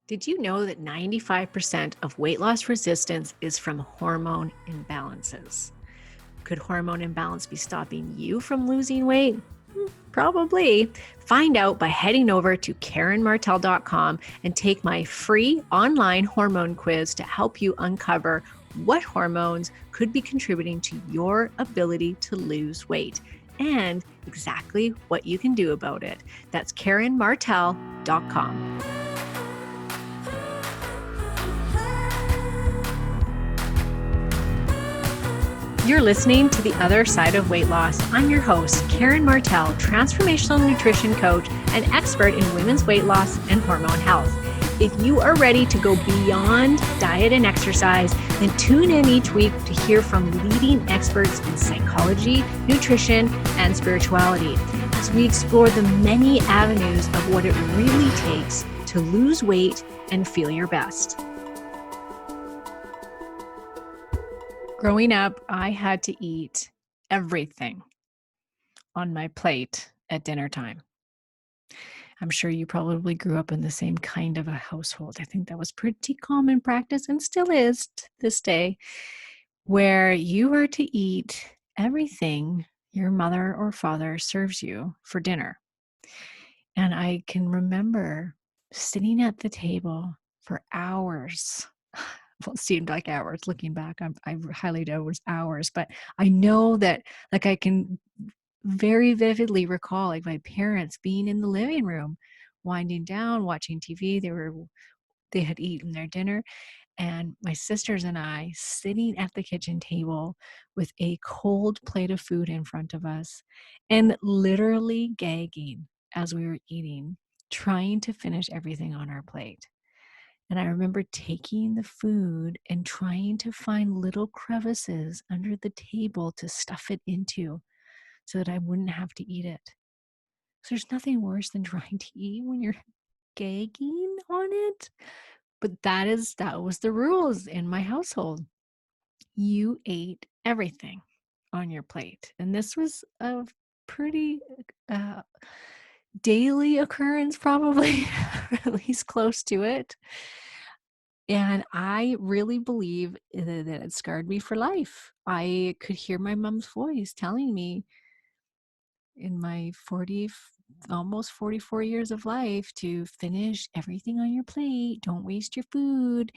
Did you know that 95% of weight loss resistance is from hormone imbalances? Could hormone imbalance be stopping you from losing weight? Probably. Find out by heading over to KarenMartell.com and take my free online hormone quiz to help you uncover what hormones could be contributing to your ability to lose weight and exactly what you can do about it. That's KarenMartell.com. You're listening to The Other Side of Weight Loss. I'm your host, Karen Martell, transformational nutrition coach and expert in women's weight loss and hormone health. If you are ready to go beyond diet and exercise, then tune in each week to hear from leading experts in psychology, nutrition, and spirituality as we explore the many avenues of what it really takes to lose weight and feel your best. Growing up, I had to eat everything on my plate at dinner time. I'm sure you probably grew up in the same kind of a household. I think that was pretty common practice and still is to this day, where you are to eat everything your mother or father serves you for dinner. And I can remember sitting at the table for hours. Well, it seemed like hours. Looking back, I highly doubt it was hours, but I know that, like, I can very vividly recall, like, my parents being in the living room, winding down, watching TV. They had eaten their dinner, and my sisters and I sitting at the kitchen table with a cold plate of food in front of us and literally gagging as we were eating, trying to finish everything on our plate. And I remember taking the food and trying to find little crevices under the table to stuff it into so that I wouldn't have to eat it. So there's nothing worse than trying to eat when you're gagging on it. But that was the rules in my household. You ate everything on your plate. And this was a pretty uh, daily occurrence, probably, at least close to it. And I really believe that it scarred me for life. I could hear my mom's voice telling me in my almost 44 years of life to finish everything on your plate. Don't waste your food,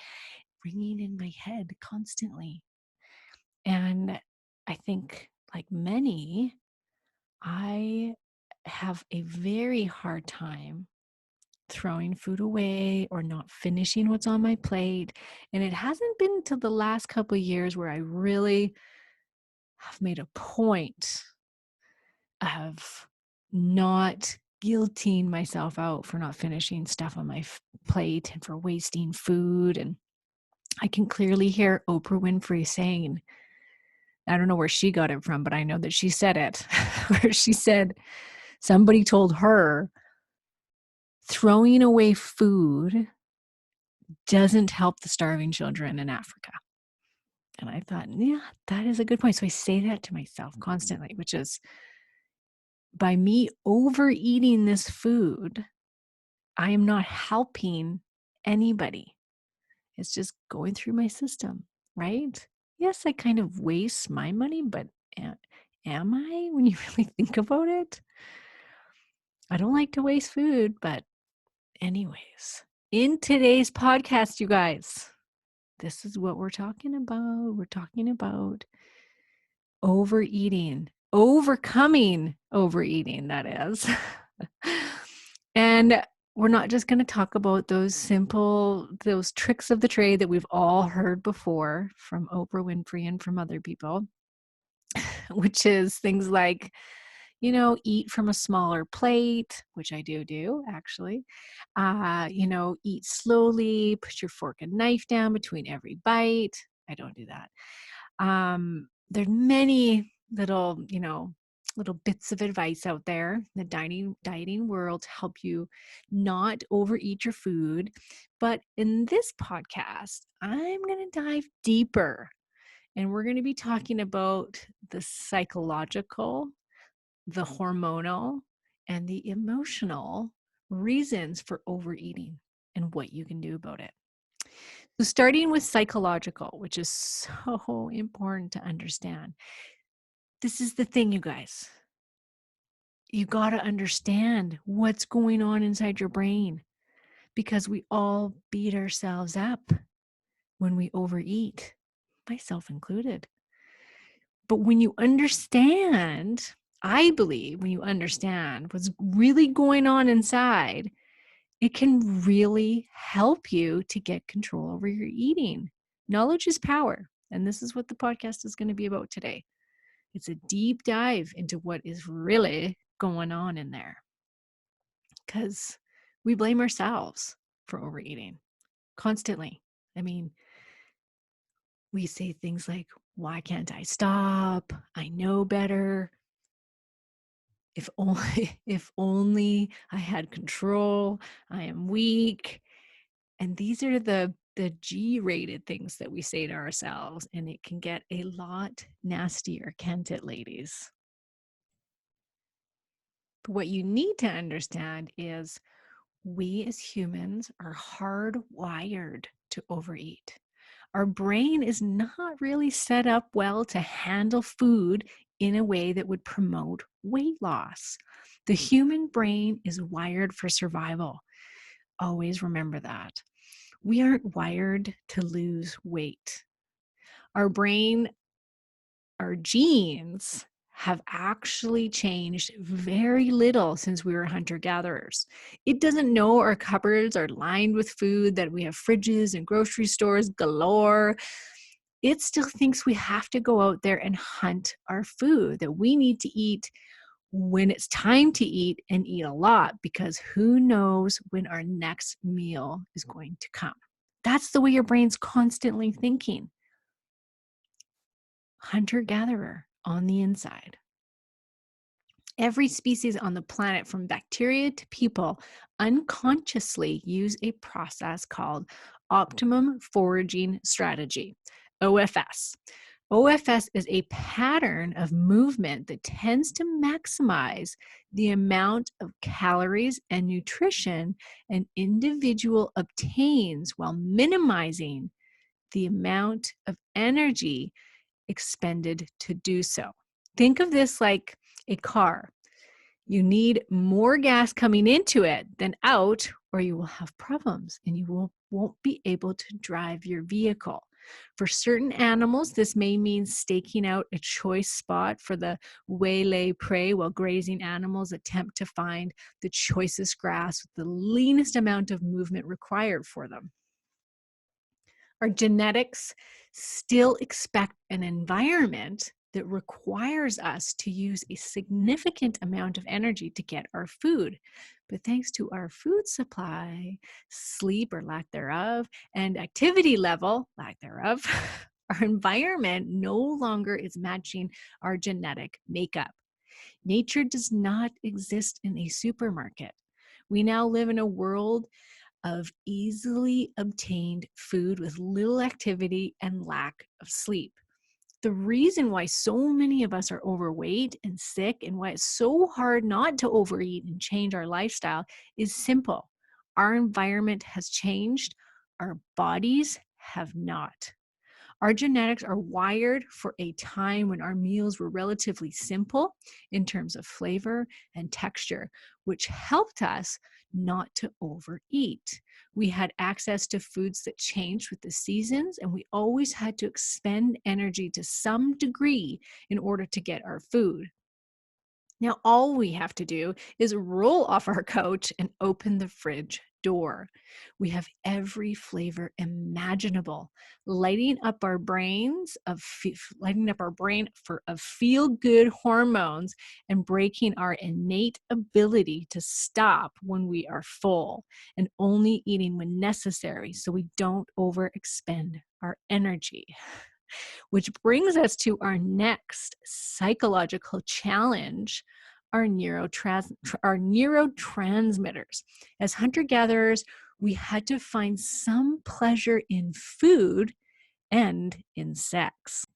ringing in my head constantly. And I think, like many, I have a very hard time throwing food away or not finishing what's on my plate. And it hasn't been until the last couple of years where I really have made a point of not guilting myself out for not finishing stuff on my plate and for wasting food. And I can clearly hear Oprah Winfrey saying, I don't know where she got it from, but I know that she said it, where she said somebody told her throwing away food doesn't help the starving children in Africa. And I thought, yeah, that is a good point. So I say that to myself constantly, which is by me overeating this food, I am not helping anybody. It's just going through my system, right? Yes, I kind of waste my money, but am I when you really think about it? I don't like to waste food, but anyways, in today's podcast, you guys, this is what we're talking about. We're talking about overeating, overcoming overeating, that is. And we're not just going to talk about those tricks of the trade that we've all heard before from Oprah Winfrey and from other people, which is things like, eat from a smaller plate, which I do actually. Eat slowly, put your fork and knife down between every bite. I don't do that. There's many little bits of advice out there in the dieting world to help you not overeat your food. But in this podcast, I'm going to dive deeper, and we're going to be talking about the psychological, the hormonal, and the emotional reasons for overeating and what you can do about it. So starting with psychological, which is so important to understand. This is the thing, you guys. You got to understand what's going on inside your brain because we all beat ourselves up when we overeat, myself included. But when you understand, I believe when you understand what's really going on inside, it can really help you to get control over your eating. Knowledge is power. And this is what the podcast is going to be about today. It's a deep dive into what is really going on in there. Because we blame ourselves for overeating constantly. I mean, we say things like, why can't I stop? I know better. If only I had control. I am weak. And these are the G-rated things that we say to ourselves, and it can get a lot nastier, can't it, ladies? But what you need to understand is we as humans are hardwired to overeat. Our brain is not really set up well to handle food in a way that would promote weight loss. The human brain is wired for survival. Always remember that. We aren't wired to lose weight. Our brain, our genes have actually changed very little since we were hunter-gatherers. It doesn't know our cupboards are lined with food, that we have fridges and grocery stores galore. It still thinks we have to go out there and hunt our food, that we need to eat when it's time to eat and eat a lot, because who knows when our next meal is going to come. That's the way your brain's constantly thinking. Hunter-gatherer on the inside. Every species on the planet, from bacteria to people, unconsciously use a process called optimum foraging strategy, OFS. OFS is a pattern of movement that tends to maximize the amount of calories and nutrition an individual obtains while minimizing the amount of energy expended to do so. Think of this like a car. You need more gas coming into it than out, or you will have problems and you won't be able to drive your vehicle. For certain animals, this may mean staking out a choice spot for the waylay prey while grazing animals attempt to find the choicest grass with the leanest amount of movement required for them. Our genetics still expect an environment that requires us to use a significant amount of energy to get our food. But thanks to our food supply, sleep or lack thereof, and activity level, lack thereof, our environment no longer is matching our genetic makeup. Nature does not exist in a supermarket. We now live in a world of easily obtained food with little activity and lack of sleep. The reason why so many of us are overweight and sick, and why it's so hard not to overeat and change our lifestyle, is simple. Our environment has changed, our bodies have not. Our genetics are wired for a time when our meals were relatively simple in terms of flavor and texture, which helped us not to overeat. We had access to foods that changed with the seasons, and we always had to expend energy to some degree in order to get our food. Now, all we have to do is roll off our couch and open the fridge door. We have every flavor imaginable, lighting up our brain of feel-good hormones and breaking our innate ability to stop when we are full and only eating when necessary so we don't overexpend our energy. Which brings us to our next psychological challenge, our neurotransmitters. As hunter-gatherers, we had to find some pleasure in food and in sex.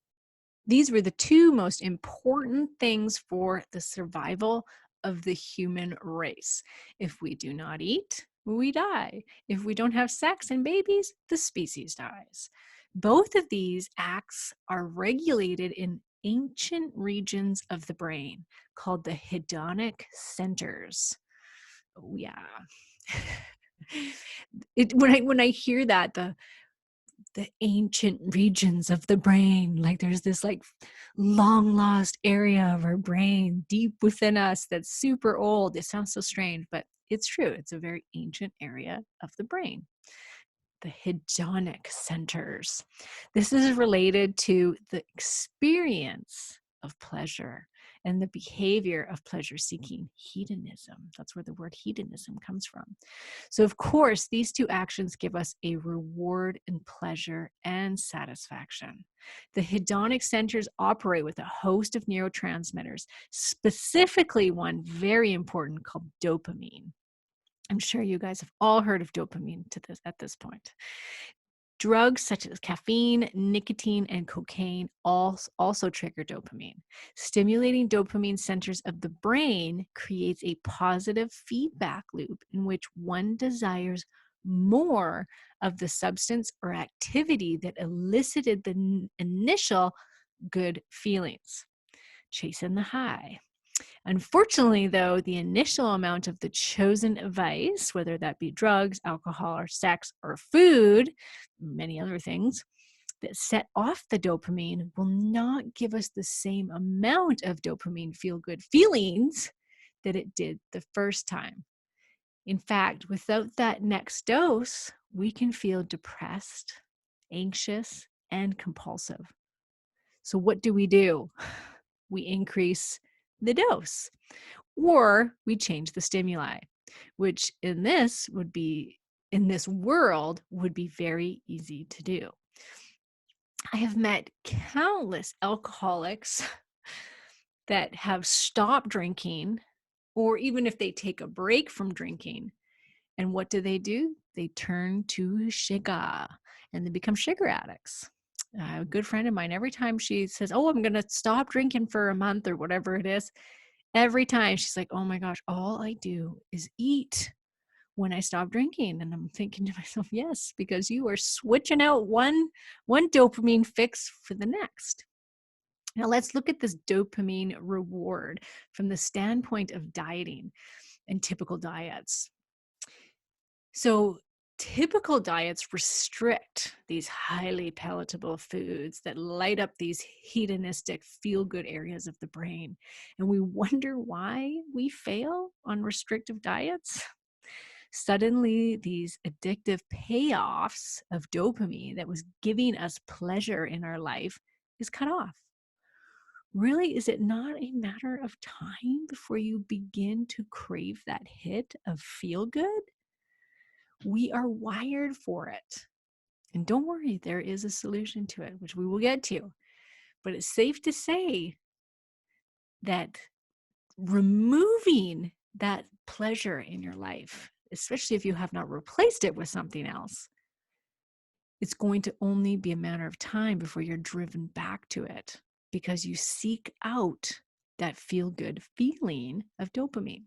These were the two most important things for the survival of the human race. If we do not eat, we die. If we don't have sex and babies, the species dies. Both of these acts are regulated in ancient regions of the brain called the hedonic centers. Oh, yeah. When I hear that, the ancient regions of the brain, like there's this like long lost area of our brain deep within us that's super old. It sounds so strange, but it's true. It's a very ancient area of the brain, the hedonic centers. This is related to the experience of pleasure and the behavior of pleasure seeking, hedonism. That's where the word hedonism comes from. So, of course, these two actions give us a reward in pleasure and satisfaction. The hedonic centers operate with a host of neurotransmitters, specifically one very important called dopamine. I'm sure you guys have all heard of dopamine at this point. Drugs such as caffeine, nicotine, and cocaine also trigger dopamine. Stimulating dopamine centers of the brain creates a positive feedback loop in which one desires more of the substance or activity that elicited the initial good feelings. Chasing the high. Unfortunately, though, the initial amount of the chosen vice, whether that be drugs, alcohol, or sex, or food, many other things, that set off the dopamine will not give us the same amount of dopamine feel-good feelings that it did the first time. In fact, without that next dose, we can feel depressed, anxious, and compulsive. So what do? We increase the dose, or we change the stimuli, which in this world would be very easy to do. I have met countless alcoholics that have stopped drinking, or even if they take a break from drinking, and what do? They turn to sugar and they become sugar addicts. A good friend of mine, every time she says, "Oh, I'm going to stop drinking for a month," or whatever it is, every time she's like, "Oh my gosh, all I do is eat when I stop drinking." And I'm thinking to myself, yes, because you are switching out one dopamine fix for the next. Now let's look at this dopamine reward from the standpoint of dieting and typical diets. So typical diets restrict these highly palatable foods that light up these hedonistic feel-good areas of the brain. And we wonder why we fail on restrictive diets. Suddenly, these addictive payoffs of dopamine that was giving us pleasure in our life is cut off. Really, is it not a matter of time before you begin to crave that hit of feel good? We are wired for it. And don't worry, there is a solution to it, which we will get to. But it's safe to say that removing that pleasure in your life, especially if you have not replaced it with something else, it's going to only be a matter of time before you're driven back to it because you seek out that feel-good feeling of dopamine.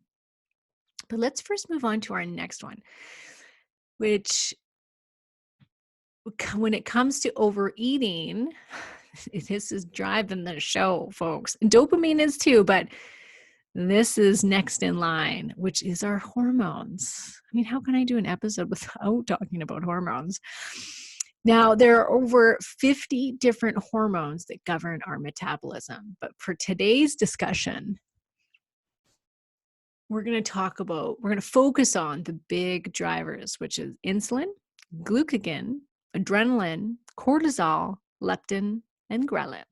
But let's first move on to our next one, which when it comes to overeating, this is driving the show, folks. Dopamine is too, but this is next in line, which is our hormones. I mean, how can I do an episode without talking about hormones? Now, there are over 50 different hormones that govern our metabolism. But for today's discussion, we're going to focus on the big drivers, which is insulin, glucagon, adrenaline, cortisol, leptin, and ghrelin.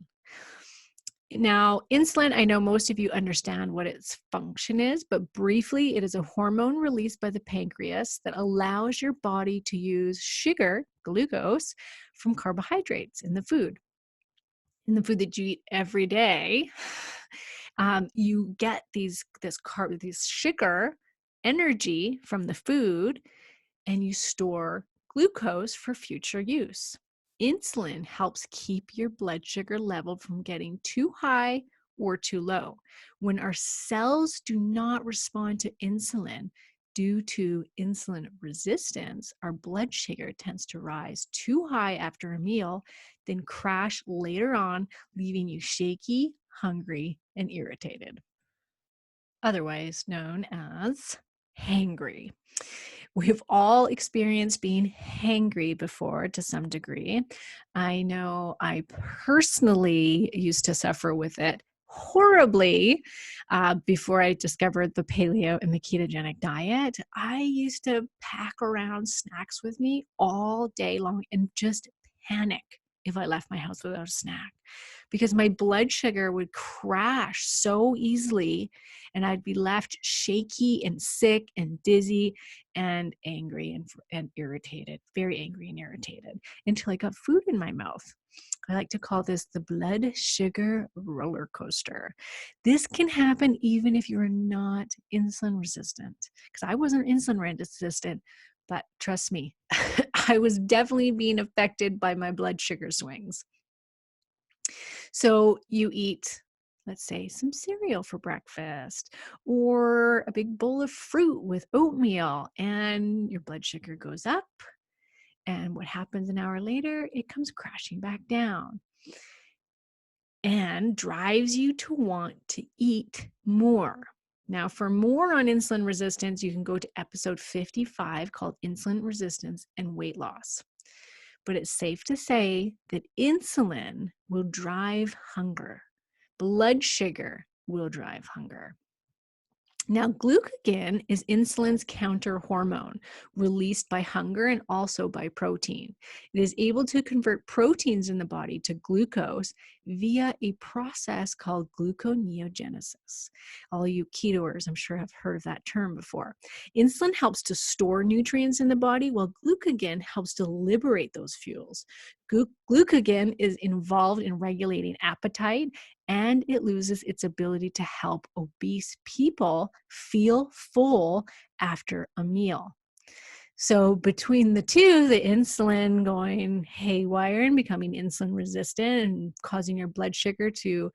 Now, insulin, I know most of you understand what its function is, but briefly, it is a hormone released by the pancreas that allows your body to use sugar, glucose, from carbohydrates in the food. In the food that you eat every day, you get this sugar energy from the food, and you store glucose for future use. Insulin helps keep your blood sugar level from getting too high or too low. When our cells do not respond to insulin, Due to insulin resistance, our blood sugar tends to rise too high after a meal, then crash later on, leaving you shaky, hungry, and irritated, otherwise known as hangry. We've all experienced being hangry before to some degree. I know I personally used to suffer with it horribly before I discovered the paleo and the ketogenic diet. I used to pack around snacks with me all day long and just panic if I left my house without a snack because my blood sugar would crash so easily and I'd be left shaky and sick and dizzy and angry and irritated, very angry and irritated until I got food in my mouth. I like to call this the blood sugar roller coaster. This can happen even if you're not insulin resistant, because I wasn't insulin resistant, but trust me, I was definitely being affected by my blood sugar swings. So you eat, let's say, some cereal for breakfast or a big bowl of fruit with oatmeal, and your blood sugar goes up. And what happens an hour later? It comes crashing back down and drives you to want to eat more. Now, for more on insulin resistance, you can go to episode 55 called Insulin Resistance and Weight Loss. But it's safe to say that insulin will drive hunger. Blood sugar will drive hunger. Now, glucagon is insulin's counter hormone released by hunger and also by protein. It is able to convert proteins in the body to glucose via a process called gluconeogenesis. All you ketoers, I'm sure, have heard of that term before. Insulin helps to store nutrients in the body, while glucagon helps to liberate those fuels. Glucagon is involved in regulating appetite, and it loses its ability to help obese people feel full after a meal. So between the two, the insulin going haywire and becoming insulin resistant and causing your blood sugar to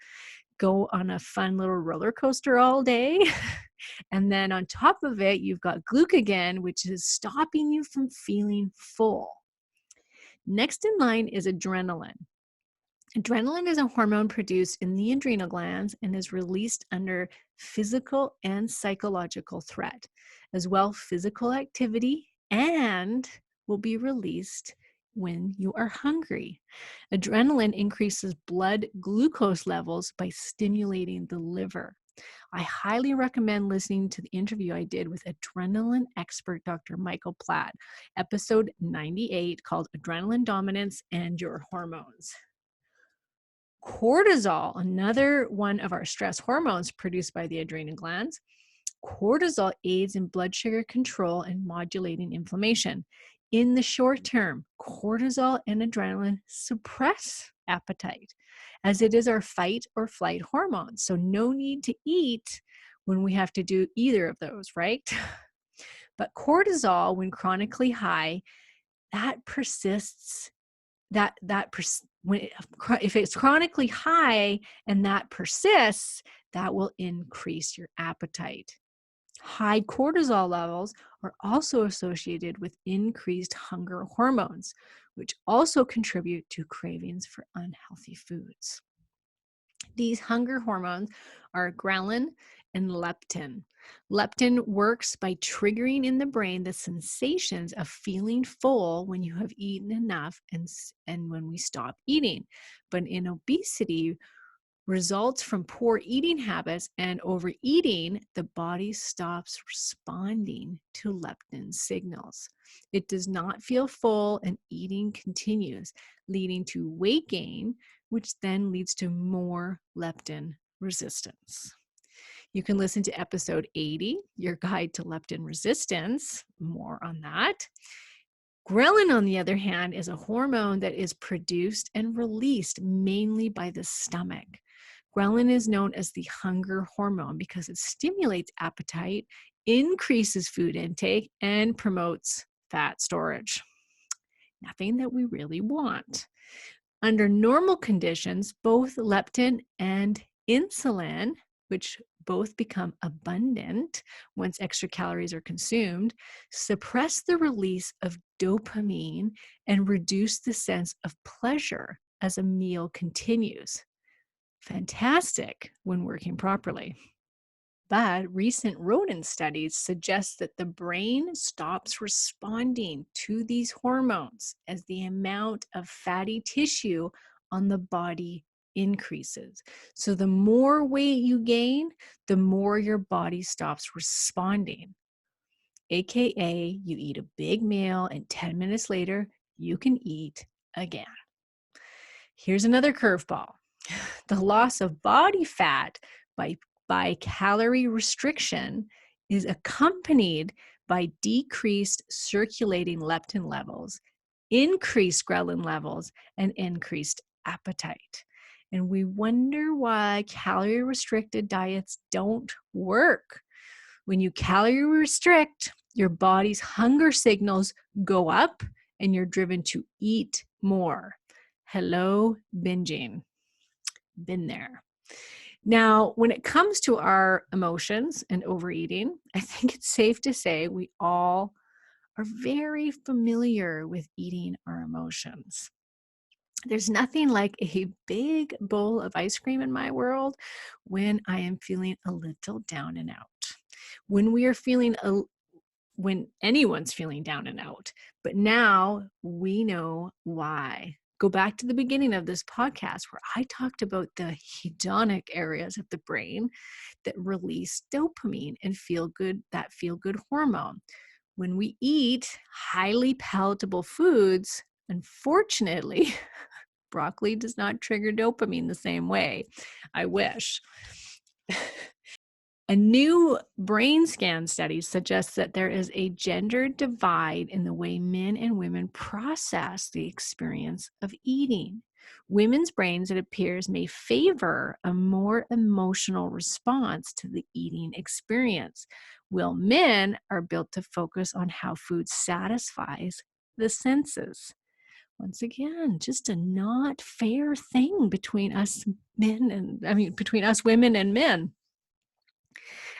go on a fun little roller coaster all day. And then on top of it, you've got glucagon, which is stopping you from feeling full. Next in line is adrenaline. Adrenaline is a hormone produced in the adrenal glands and is released under physical and psychological threat, as well physical activity, and will be released when you are hungry. Adrenaline increases blood glucose levels by stimulating the liver. I highly recommend listening to the interview I did with adrenaline expert Dr. Michael Platt, episode 98 called Adrenaline Dominance and Your Hormones. Cortisol, another one of our stress hormones produced by the adrenal glands. Cortisol aids in blood sugar control and modulating inflammation. In the short term, cortisol and adrenaline suppress appetite, as it is our fight or flight hormone. So no need to eat when we have to do either of those, right? But cortisol, when chronically high, that persists. If it's chronically high and that persists, that will increase your appetite. High cortisol levels are also associated with increased hunger hormones, which also contribute to cravings for unhealthy foods. These hunger hormones are ghrelin and leptin. Leptin works by triggering in the brain the sensations of feeling full when you have eaten enough and when we stop eating. But in obesity, results from poor eating habits and overeating, the body stops responding to leptin signals. It does not feel full and eating continues, leading to weight gain, which then leads to more leptin resistance. You can listen to episode 80, Your Guide to Leptin Resistance, more on that. Ghrelin, on the other hand, is a hormone that is produced and released mainly by the stomach. Ghrelin is known as the hunger hormone because it stimulates appetite, increases food intake, and promotes fat storage. Nothing that we really want. Under normal conditions, both leptin and insulin, which both become abundant once extra calories are consumed, suppress the release of dopamine, and reduce the sense of pleasure as a meal continues. Fantastic when working properly. But recent rodent studies suggest that the brain stops responding to these hormones as the amount of fatty tissue on the body increases. So the more weight you gain, the more your body stops responding. AKA, you eat a big meal and 10 minutes later, you can eat again. Here's another curveball. The loss of body fat by calorie restriction is accompanied by decreased circulating leptin levels, increased ghrelin levels, and increased appetite. And we wonder why calorie restricted diets don't work. When you calorie restrict, your body's hunger signals go up and you're driven to eat more. Hello, binging. Been there. Now, when it comes to our emotions and overeating, I think it's safe to say we all are very familiar with eating our emotions. There's nothing like a big bowl of ice cream in my world when I am feeling a little down and out. When we are feeling when anyone's feeling down and out. But now we know why. Go back to the beginning of this podcast where I talked about the hedonic areas of the brain that release dopamine and that feel good hormone. When we eat highly palatable foods, unfortunately, broccoli does not trigger dopamine the same way. I wish. A new brain scan study suggests that there is a gender divide in the way men and women process the experience of eating. Women's brains, it appears, may favor a more emotional response to the eating experience, while men are built to focus on how food satisfies the senses. Once again, just a not fair thing between us between us women and men.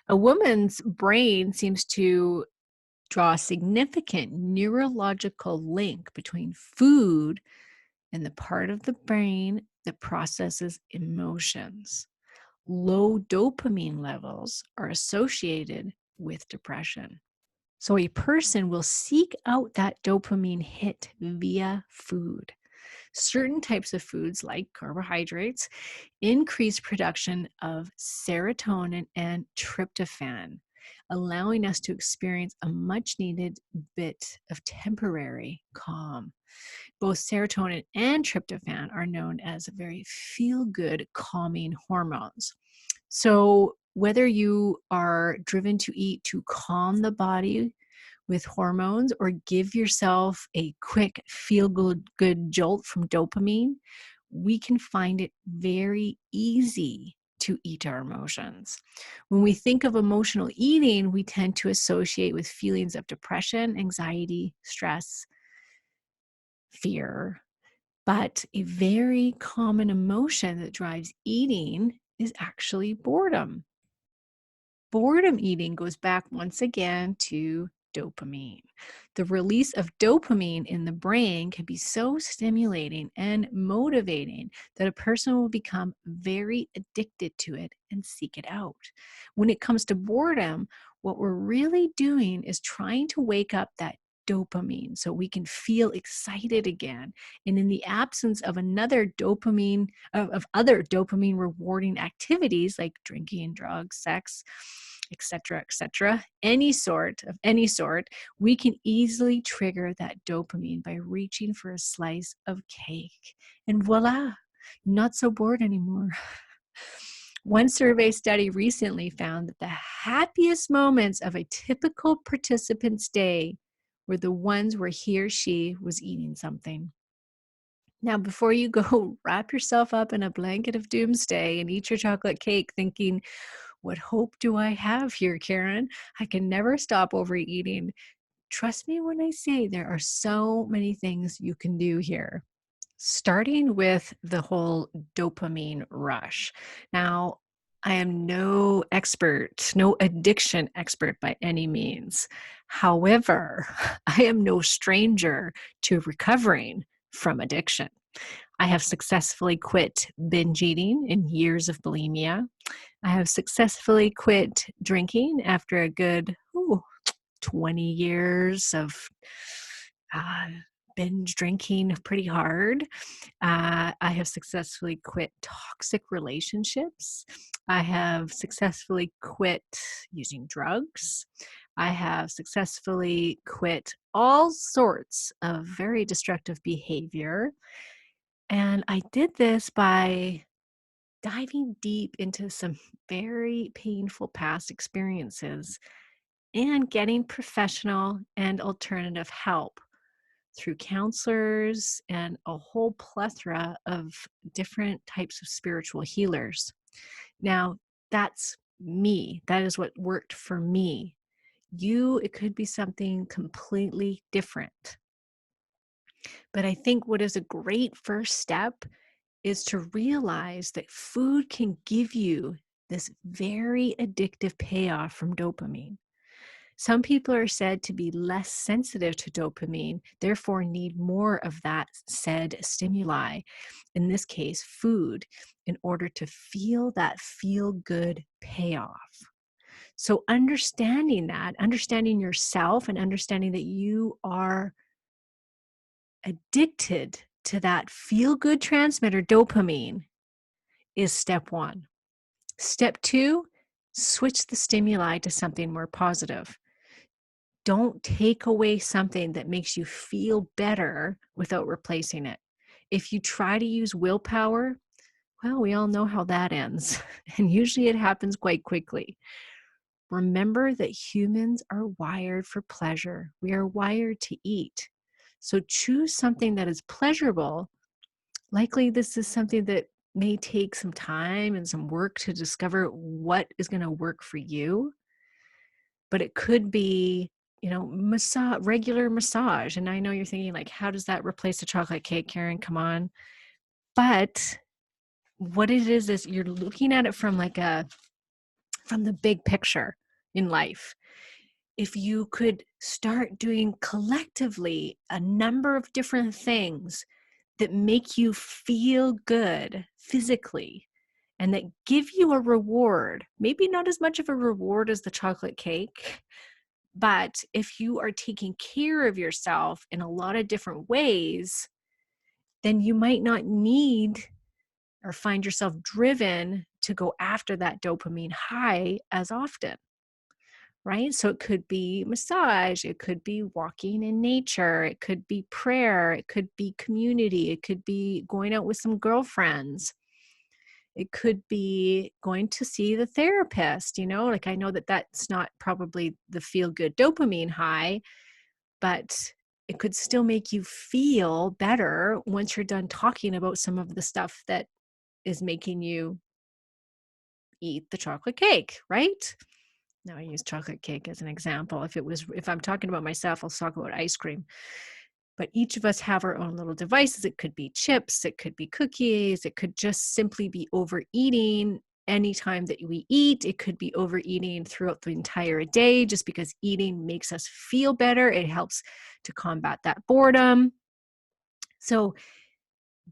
A woman's brain seems to draw a significant neurological link between food and the part of the brain that processes emotions. Low dopamine levels are associated with depression. So a person will seek out that dopamine hit via food. Certain types of foods, like carbohydrates, increase production of serotonin and tryptophan, allowing us to experience a much needed bit of temporary calm. Both serotonin and tryptophan are known as very feel good calming hormones. So, whether you are driven to eat to calm the body with hormones or give yourself a quick feel good jolt from dopamine, we can find it very easy to eat our emotions. When we think of emotional eating, we tend to associate with feelings of depression, anxiety, stress, fear. But a very common emotion that drives eating is actually boredom. Boredom eating goes back once again to dopamine. The release of dopamine in the brain can be so stimulating and motivating that a person will become very addicted to it and seek it out. When it comes to boredom, what we're really doing is trying to wake up that dopamine so we can feel excited again. And in the absence of of other dopamine rewarding activities like drinking, drugs, sex, etc., any sort, we can easily trigger that dopamine by reaching for a slice of cake. And voila, not so bored anymore. One survey study recently found that the happiest moments of a typical participant's day were the ones where he or she was eating something. Now, before you go wrap yourself up in a blanket of doomsday and eat your chocolate cake thinking, what hope do I have here, Karen? I can never stop overeating. Trust me when I say there are so many things you can do here. Starting with the whole dopamine rush. Now, I am no expert, no addiction expert by any means. However, I am no stranger to recovering from addiction. I have successfully quit binge eating in years of bulimia. I have successfully quit drinking after a good 20 years of uh, binge drinking pretty hard. I have successfully quit toxic relationships. I have successfully quit using drugs. I have successfully quit all sorts of very destructive behavior. And I did this by diving deep into some very painful past experiences and getting professional and alternative help through counselors and a whole plethora of different types of spiritual healers. Now, that's me. That is what worked for me. It could be something completely different. But I think what is a great first step is to realize that food can give you this very addictive payoff from dopamine. Some people are said to be less sensitive to dopamine, therefore need more of that said stimuli, in this case, food, in order to feel that feel good payoff. So, understanding that, understanding yourself, and understanding that you are addicted to that feel good transmitter, dopamine, is step one. Step two, switch the stimuli to something more positive. Don't take away something that makes you feel better without replacing it. If you try to use willpower, well, we all know how that ends. And usually it happens quite quickly. Remember that humans are wired for pleasure. We are wired to eat. So choose something that is pleasurable. Likely, this is something that may take some time and some work to discover what is going to work for you. But it could be, regular massage. And I know you're thinking, like, how does that replace a chocolate cake, Karen? Come on. But what it is you're looking at it from from the big picture in life. If you could start doing collectively a number of different things that make you feel good physically and that give you a reward, maybe not as much of a reward as the chocolate cake, but if you are taking care of yourself in a lot of different ways, then you might not need or find yourself driven to go after that dopamine high as often, right? So it could be massage, it could be walking in nature, it could be prayer, it could be community, it could be going out with some girlfriends. It could be going to see the therapist, like I know that that's not probably the feel good dopamine high, but it could still make you feel better once you're done talking about some of the stuff that is making you eat the chocolate cake, right? Now I use chocolate cake as an example. If I'm talking about myself, I'll talk about ice cream. But each of us have our own little devices. It could be chips, it could be cookies, it could just simply be overeating anytime that we eat. It could be overeating throughout the entire day just because eating makes us feel better. It helps to combat that boredom. So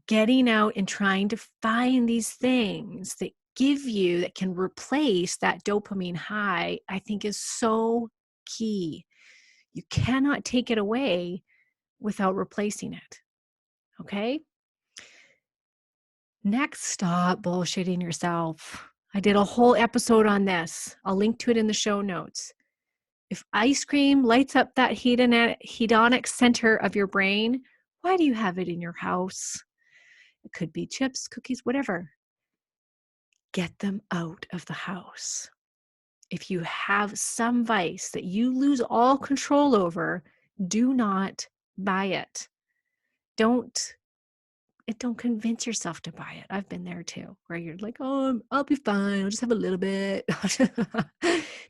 getting out and trying to find these things that can replace that dopamine high, I think is so key. You cannot take it away without replacing it. Okay? Next, stop bullshitting yourself. I did a whole episode on this. I'll link to it in the show notes. If ice cream lights up that hedonic center of your brain, why do you have it in your house? It could be chips, cookies, whatever. Get them out of the house. If you have some vice that you lose all control over, do not buy it. Don't convince yourself to buy it. I've been there too, where you're like, oh, I'll be fine. I'll just have a little bit.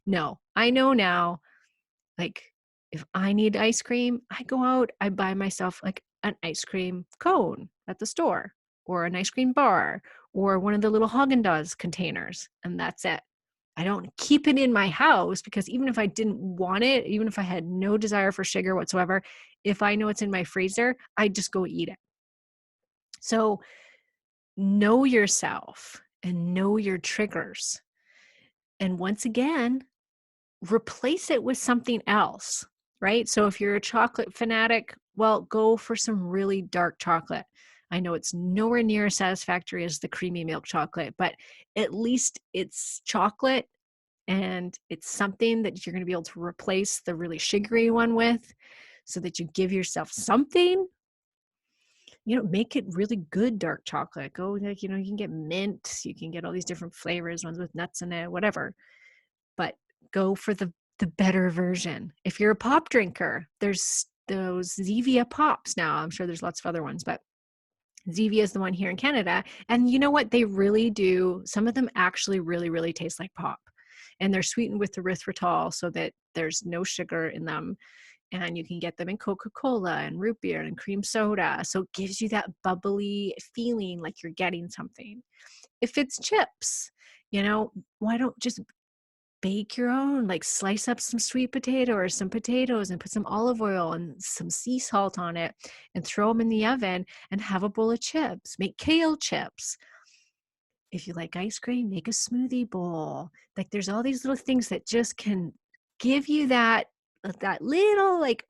No, I know now, like, if I need ice cream, I go out, I buy myself like an ice cream cone at the store or an ice cream bar or one of the little Haagen-Dazs containers, and that's it. I don't keep it in my house because even if I didn't want it, even if I had no desire for sugar whatsoever, if I know it's in my freezer, I just go eat it. So know yourself and know your triggers. And once again, replace it with something else, right? So if you're a chocolate fanatic, well, go for some really dark chocolate. I know it's nowhere near as satisfactory as the creamy milk chocolate, but at least it's chocolate and it's something that you're going to be able to replace the really sugary one with so that you give yourself something. Make it really good dark chocolate. Go, like, you can get mint, you can get all these different flavors, ones with nuts in it, whatever. But go for the better version. If you're a pop drinker, there's those Zevia pops now. I'm sure there's lots of other ones, but Zevia is the one here in Canada. And you know what? They really do. Some of them actually really, really taste like pop. And they're sweetened with erythritol so that there's no sugar in them. And you can get them in Coca-Cola and root beer and cream soda. So it gives you that bubbly feeling like you're getting something. If it's chips, why don't just bake your own, like slice up some sweet potato or some potatoes and put some olive oil and some sea salt on it and throw them in the oven and have a bowl of chips. Make kale chips. If you like ice cream, make a smoothie bowl. Like there's all these little things that just can give you that little like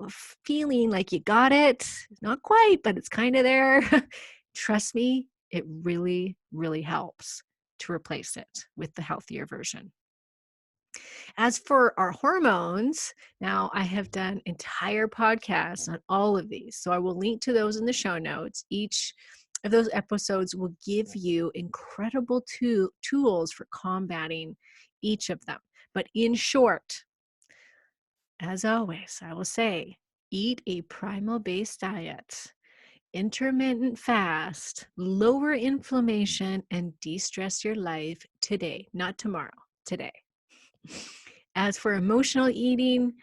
feeling like you got it. Not quite, but it's kind of there. Trust me, it really, really helps to replace it with the healthier version. As for our hormones, now I have done entire podcasts on all of these. So I will link to those in the show notes. Each of those episodes will give you incredible tools for combating each of them. But in short, as always, I will say, eat a primal-based diet, intermittent fast, lower inflammation, and de-stress your life today, not tomorrow, today. As for emotional eating,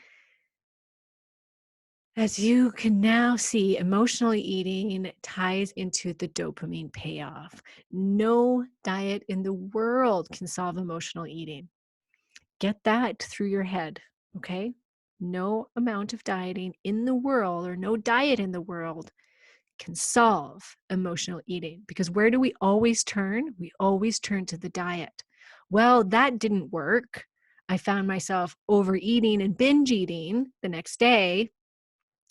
as you can now see, emotional eating ties into the dopamine payoff. No diet in the world can solve emotional eating. Get that through your head, okay? No amount of dieting in the world or no diet in the world can solve emotional eating, because where do we always turn? We always turn to the diet. Well, that didn't work. I found myself overeating and binge eating the next day,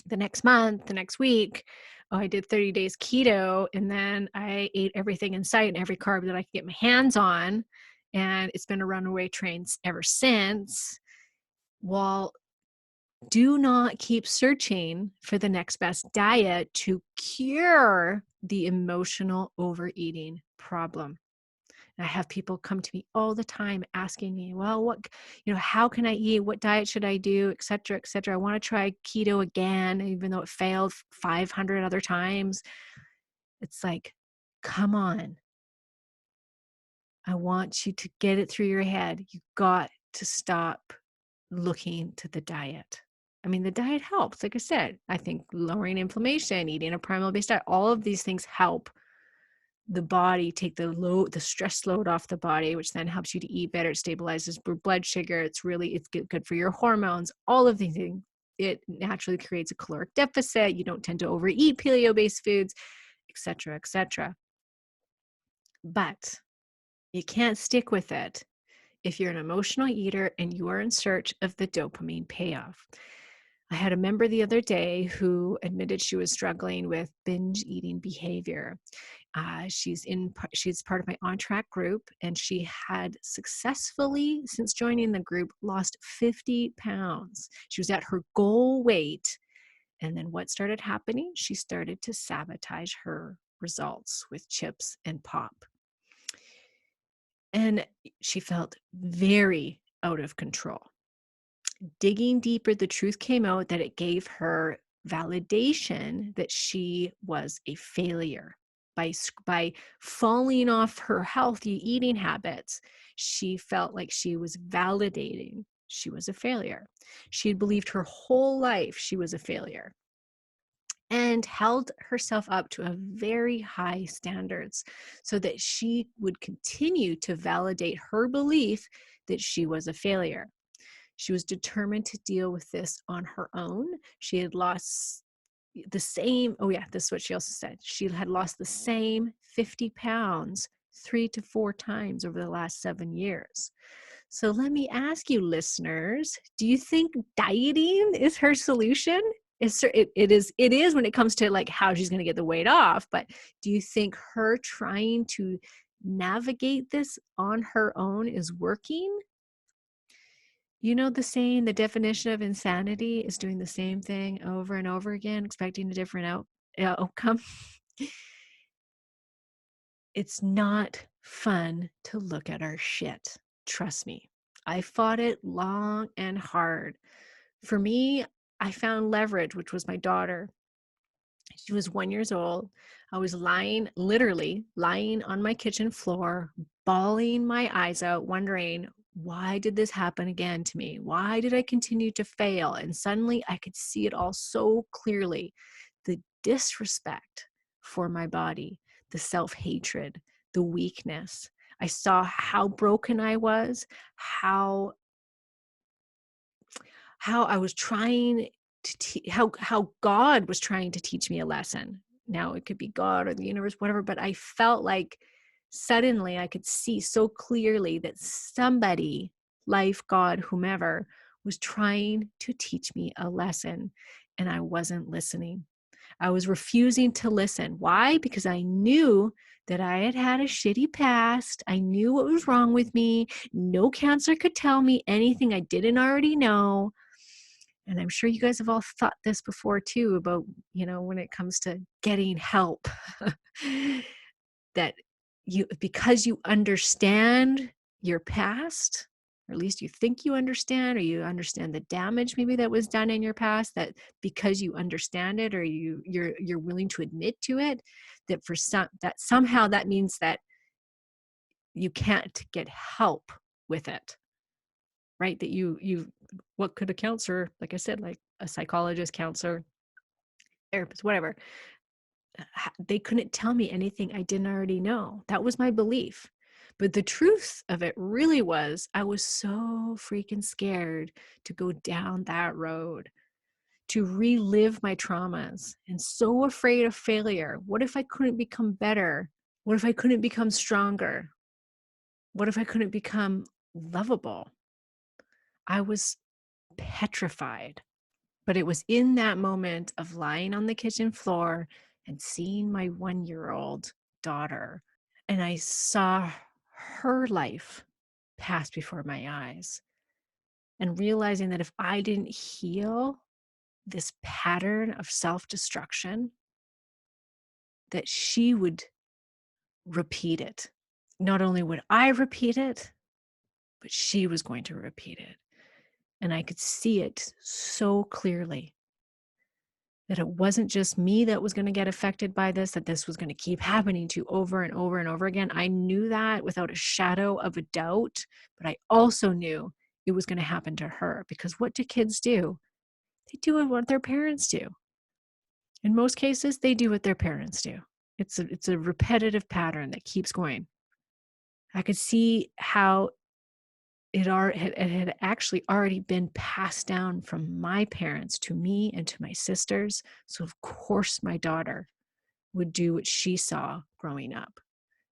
the next month, the next week. Oh, I did 30 days keto, and then I ate everything in sight and every carb that I could get my hands on. And it's been a runaway train ever since. Well, do not keep searching for the next best diet to cure the emotional overeating problem. And I have people come to me all the time asking me, well, how can I eat? What diet should I do? Et cetera, et cetera. I want to try keto again, even though it failed 500 other times. It's like, come on. I want you to get it through your head. You got to stop looking to the diet. I mean, the diet helps. Like I said, I think lowering inflammation, eating a primal-based diet, all of these things help the body take the stress load off the body, which then helps you to eat better. It stabilizes blood sugar. It's good for your hormones. All of these things. It naturally creates a caloric deficit. You don't tend to overeat paleo-based foods, et cetera, et cetera. But you can't stick with it if you're an emotional eater and you are in search of the dopamine payoff. I had a member the other day who admitted she was struggling with binge eating behavior. She's part of my On Track group, and she had successfully, since joining the group, lost 50 pounds. She was at her goal weight. And then what started happening? She started to sabotage her results with chips and pop. And she felt very out of control. Digging deeper, the truth came out that it gave her validation that she was a failure. By falling off her healthy eating habits, she felt like she was validating she was a failure. She had believed her whole life she was a failure. and held herself up to a very high standards so that she would continue to validate her belief that she was a failure. She was determined to deal with this on her own. She had lost the same, oh yeah, this is what she also said. She had lost the same 50 pounds 3 to 4 times over the last 7 years. So let me ask you, listeners, do you think dieting is her solution? It is when it comes to like how she's going to get the weight off, but do you think her trying to navigate this on her own is working? You know the saying, the definition of insanity is doing the same thing over and over again, expecting a different outcome. It's not fun to look at our shit. Trust me. I fought it long and hard. For me, I found leverage, which was my daughter. She was 1 year old. I was literally lying on my kitchen floor, bawling my eyes out, wondering, why did this happen again to me? Why did I continue to fail? And suddenly I could see it all so clearly. The disrespect for my body, the self-hatred, the weakness. I saw how broken I was, how I was trying to how God was trying to teach me a lesson. Now it could be God or the universe, whatever, but I felt like suddenly I could see so clearly that somebody, life, God, whomever, was trying to teach me a lesson, and I wasn't listening. I was refusing to listen. Why? Because I knew that I had had a shitty past. I knew what was wrong with me. No counselor could tell me anything I didn't already know. And I'm sure you guys have all thought this before too about, when it comes to getting help, that because you understand your past, or at least you think you understand, or you understand the damage maybe that was done in your past, that because you understand it, or you're willing to admit to it, that somehow that means that you can't get help with it. Right? That what could a counselor, like I said, like a psychologist, counselor, therapist, whatever, they couldn't tell me anything I didn't already know. That was my belief. But the truth of it really was, I was so freaking scared to go down that road, to relive my traumas, and so afraid of failure. What if I couldn't become better? What if I couldn't become stronger? What if I couldn't become lovable? I was petrified. But it was in that moment of lying on the kitchen floor and seeing my 1-year-old daughter, and I saw her life pass before my eyes, and realizing that if I didn't heal this pattern of self-destruction, that she would repeat it. Not only would I repeat it, but she was going to repeat it. And I could see it so clearly, that it wasn't just me that was going to get affected by this, that this was going to keep happening to over and over and over again. I knew that without a shadow of a doubt, but I also knew it was going to happen to her, because what do kids do? They do what their parents do. In most cases, they do what their parents do. It's a repetitive pattern that keeps going. I could see how it had actually already been passed down from my parents to me and to my sisters. So of course my daughter would do what she saw growing up.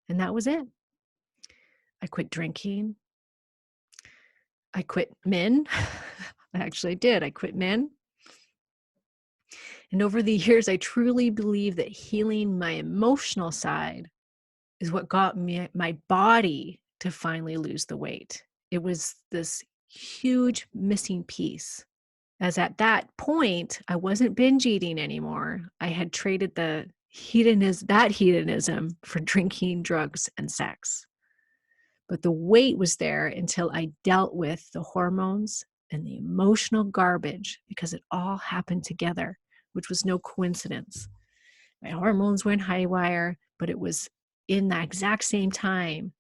And that was it. I quit drinking. I quit men. I actually did. I quit men. And over the years, I truly believe that healing my emotional side is what got my body to finally lose the weight. It was this huge missing piece. As at that point, I wasn't binge eating anymore. I had traded that hedonism for drinking, drugs, and sex. But the weight was there until I dealt with the hormones and the emotional garbage, because it all happened together, which was no coincidence. My hormones went haywire, but it was in that exact same time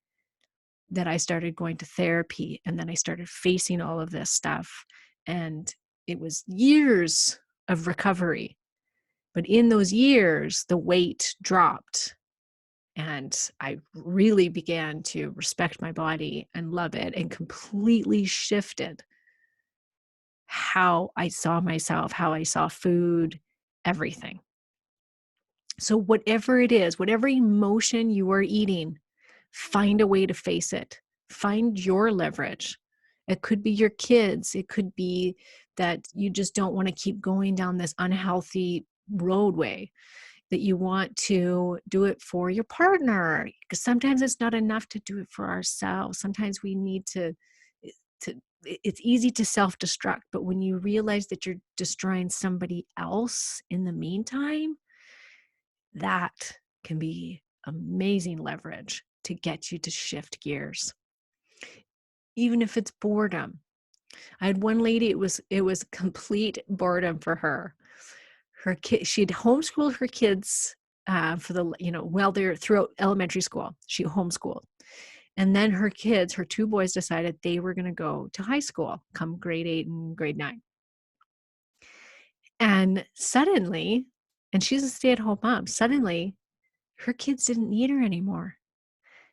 that I started going to therapy, and then I started facing all of this stuff. And it was years of recovery. But in those years, the weight dropped. And I really began to respect my body and love it, and completely shifted how I saw myself, how I saw food, everything. So whatever it is, whatever emotion you are eating, find a way to face it. Find your leverage. It could be your kids. It could be that you just don't want to keep going down this unhealthy roadway, that you want to do it for your partner. Because sometimes it's not enough to do it for ourselves. Sometimes we need to it's easy to self-destruct, but when you realize that you're destroying somebody else in the meantime, that can be amazing leverage to get you to shift gears. Even if it's boredom. I had one lady, it was complete boredom for her. Her kid, she'd homeschooled her kids for the, while they're throughout elementary school. She homeschooled. And then her kids, her two boys, decided they were going to go to high school come grade 8 and grade 9. And suddenly, and she's a stay-at-home mom, suddenly her kids didn't need her anymore.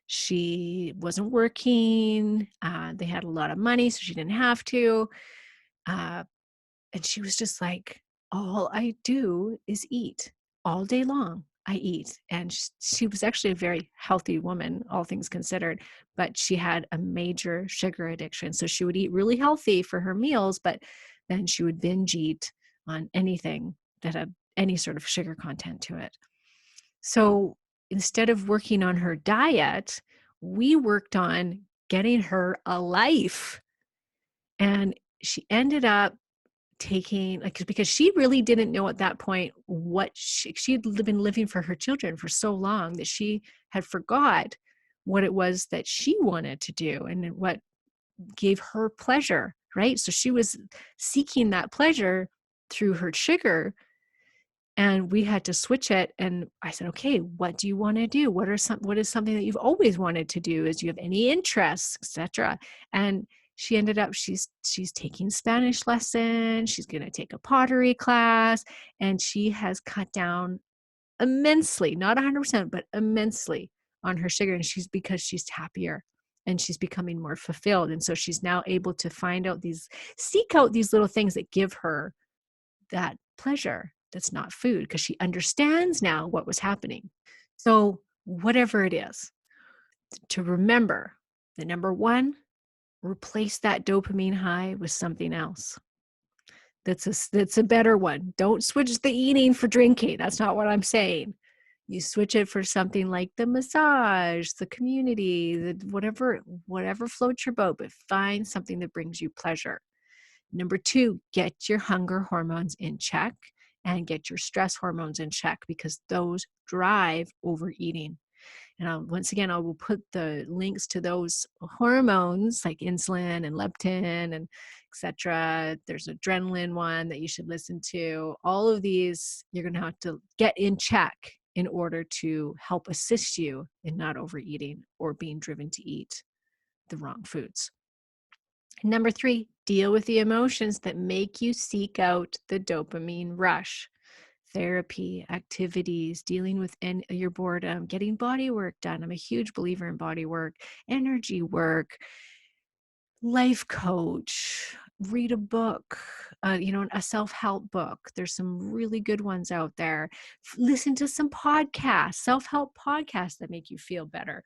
She wasn't working. They had a lot of money, so she didn't have to. And she was just like, all I do is eat all day long. I eat. And she was actually a very healthy woman, all things considered, but she had a major sugar addiction. So she would eat really healthy for her meals, but then she would binge eat on anything that had any sort of sugar content to it. So instead of working on her diet, we worked on getting her a life. And she ended up taking, like, because she really didn't know at that point what she'd been living for her children for so long that she had forgot what it was that she wanted to do and what gave her pleasure, right? So she was seeking that pleasure through her sugar, and we had to switch it. And I said, okay, what do you want to do? What is something that you've always wanted to do? Do you have any interests, etc.? And she ended up, she's taking Spanish lessons. She's going to take a pottery class, and she has cut down immensely, not 100%, but immensely on her sugar. And because she's happier and she's becoming more fulfilled. And so she's now able to seek out these little things that give her that pleasure that's not food, because she understands now what was happening. So whatever it is, to remember the number one, replace that dopamine high with something else. That's a better one. Don't switch the eating for drinking. That's not what I'm saying. You switch it for something like the massage, the community, whatever floats your boat, but find something that brings you pleasure. Number two, get your hunger hormones in check and get your stress hormones in check, because those drive overeating. And once again, I will put the links to those hormones like insulin and leptin and etc. There's adrenaline one that you should listen to. All of these, you're going to have to get in check in order to help assist you in not overeating or being driven to eat the wrong foods. Number three, deal with the emotions that make you seek out the dopamine rush. Therapy, activities, dealing with your boredom, getting body work done. I'm a huge believer in body work, energy work, life coach, read a book, a self-help book. There's some really good ones out there. Listen to some podcasts, self-help podcasts that make you feel better.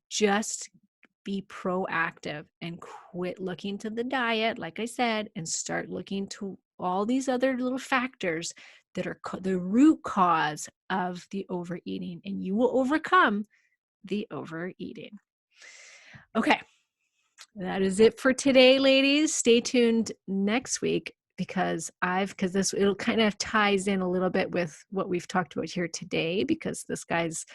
Just be proactive and quit looking to the diet, like I said, and start looking to all these other little factors that are the root cause of the overeating, and you will overcome the overeating. Okay, that is it for today, ladies. Stay tuned next week, because it'll kind of ties in a little bit with what we've talked about here today, because this guy's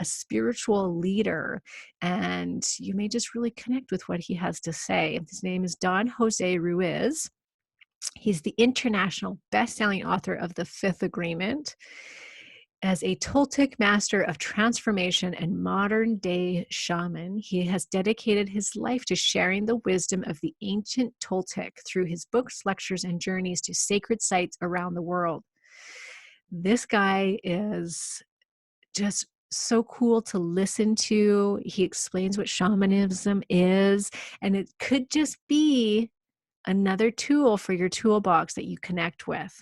a spiritual leader and you may just really connect with what he has to say. His name is Don Jose Ruiz. He's the international best-selling author of The Fifth Agreement. As a Toltec master of transformation and modern-day shaman, he has dedicated his life to sharing the wisdom of the ancient Toltec through his books, lectures, and journeys to sacred sites around the world. This guy is just so cool to listen to. He explains what shamanism is, and it could just be another tool for your toolbox that you connect with.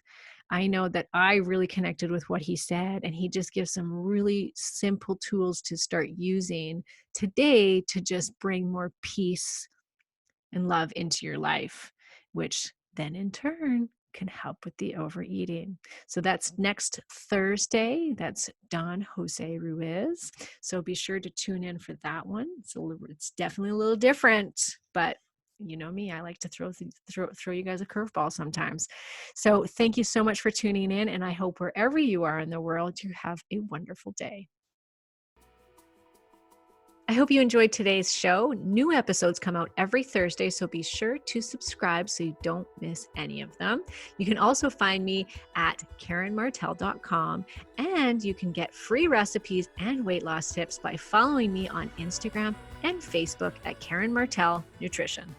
I know that I really connected with what he said, and he just gives some really simple tools to start using today to just bring more peace and love into your life, which then in turn can help with the overeating. So that's next Thursday. That's Don Jose Ruiz. So be sure to tune in for that one. It's definitely a little different, but you know me, I like to throw you guys a curveball sometimes. So thank you so much for tuning in, and I hope wherever you are in the world, you have a wonderful day. I hope you enjoyed today's show. New episodes come out every Thursday, so be sure to subscribe so you don't miss any of them. You can also find me at KarenMartell.com, and you can get free recipes and weight loss tips by following me on Instagram and Facebook at Karen Martell Nutrition.